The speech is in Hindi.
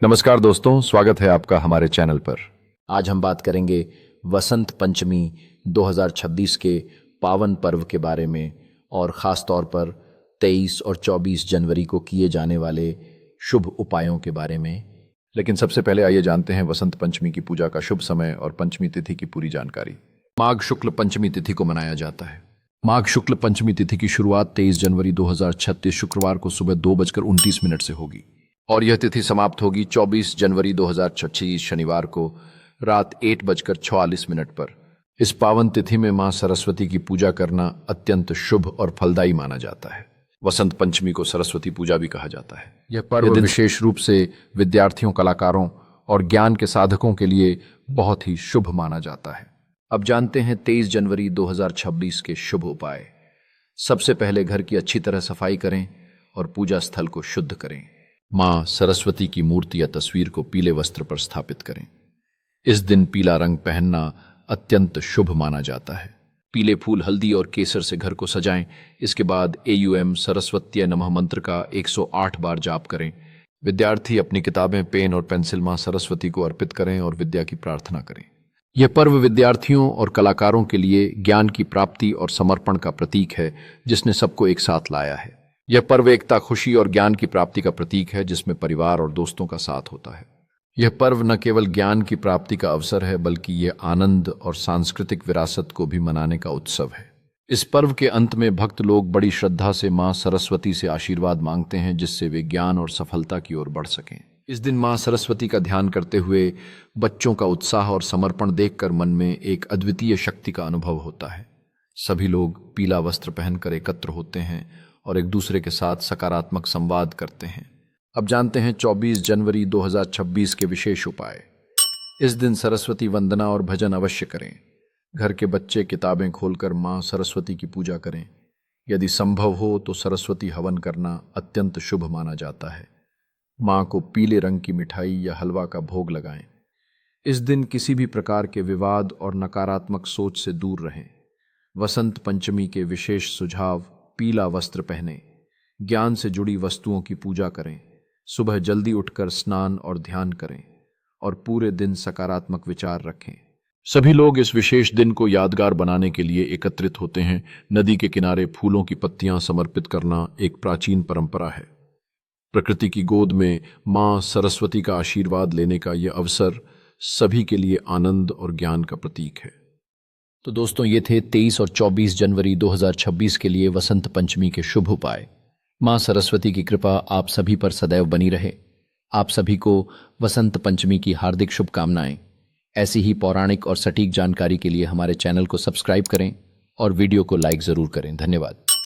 नमस्कार दोस्तों, स्वागत है आपका हमारे चैनल पर। आज हम बात करेंगे वसंत पंचमी 2026 के पावन पर्व के बारे में और ख़ास तौर पर 23 और 24 जनवरी को किए जाने वाले शुभ उपायों के बारे में। लेकिन सबसे पहले आइए जानते हैं वसंत पंचमी की पूजा का शुभ समय और पंचमी तिथि की पूरी जानकारी। माघ शुक्ल पंचमी तिथि को मनाया जाता है। माघ शुक्ल पंचमी तिथि की शुरुआत 23 जनवरी 2036 शुक्रवार को सुबह 2:29 से होगी और यह तिथि समाप्त होगी 24 जनवरी 2026 शनिवार को रात 8:44 पर। इस पावन तिथि में मां सरस्वती की पूजा करना अत्यंत शुभ और फलदायी माना जाता है। वसंत पंचमी को सरस्वती पूजा भी कहा जाता है। यह पर्व विशेष रूप से विद्यार्थियों, कलाकारों और ज्ञान के साधकों के लिए बहुत ही शुभ माना जाता है। अब जानते हैं 23 जनवरी 2026 के शुभ उपाय। सबसे पहले घर की अच्छी तरह सफाई करें और पूजा स्थल को शुद्ध करें। मां सरस्वती की मूर्ति या तस्वीर को पीले वस्त्र पर स्थापित करें। इस दिन पीला रंग पहनना अत्यंत शुभ माना जाता है। पीले फूल, हल्दी और केसर से घर को सजाएं। इसके बाद AUM सरस्वत्यै नमः मंत्र का 108 बार जाप करें। विद्यार्थी अपनी किताबें, पेन और पेंसिल मां सरस्वती को अर्पित करें और विद्या की प्रार्थना करें। यह पर्व विद्यार्थियों और कलाकारों के लिए ज्ञान की प्राप्ति और समर्पण का प्रतीक है, जिसने सबको एक साथ लाया है। यह पर्व एकता, खुशी और ज्ञान की प्राप्ति का प्रतीक है, जिसमें परिवार और दोस्तों का साथ होता है। यह पर्व न केवल ज्ञान की प्राप्ति का अवसर है, बल्कि यह आनंद और सांस्कृतिक विरासत को भी मनाने का उत्सव है। इस पर्व के अंत में भक्त लोग बड़ी श्रद्धा से मां सरस्वती से आशीर्वाद मांगते हैं, जिससे वे ज्ञान और सफलता की ओर बढ़ सकें। इस दिन मां सरस्वती का ध्यान करते हुए बच्चों का उत्साह और समर्पण देखकर मन में एक अद्वितीय शक्ति का अनुभव होता है। सभी लोग पीला वस्त्र पहनकर एकत्र होते हैं और एक दूसरे के साथ सकारात्मक संवाद करते हैं। अब जानते हैं 24 जनवरी 2026 के विशेष उपाय। इस दिन सरस्वती वंदना और भजन अवश्य करें। घर के बच्चे किताबें खोलकर मां सरस्वती की पूजा करें। यदि संभव हो तो सरस्वती हवन करना अत्यंत शुभ माना जाता है। मां को पीले रंग की मिठाई या हलवा का भोग लगाएं। इस दिन किसी भी प्रकार के विवाद और नकारात्मक सोच से दूर रहें। वसंत पंचमी के विशेष सुझाव: पीला वस्त्र पहनें, ज्ञान से जुड़ी वस्तुओं की पूजा करें, सुबह जल्दी उठकर स्नान और ध्यान करें और पूरे दिन सकारात्मक विचार रखें। सभी लोग इस विशेष दिन को यादगार बनाने के लिए एकत्रित होते हैं। नदी के किनारे फूलों की पत्तियां समर्पित करना एक प्राचीन परंपरा है। प्रकृति की गोद में मां सरस्वती का आशीर्वाद लेने का यह अवसर सभी के लिए आनंद और ज्ञान का प्रतीक है। तो दोस्तों, ये थे 23 और 24 जनवरी 2026 के लिए वसंत पंचमी के शुभ उपाय। मां सरस्वती की कृपा आप सभी पर सदैव बनी रहे। आप सभी को वसंत पंचमी की हार्दिक शुभकामनाएं। ऐसी ही पौराणिक और सटीक जानकारी के लिए हमारे चैनल को सब्सक्राइब करें और वीडियो को लाइक जरूर करें। धन्यवाद।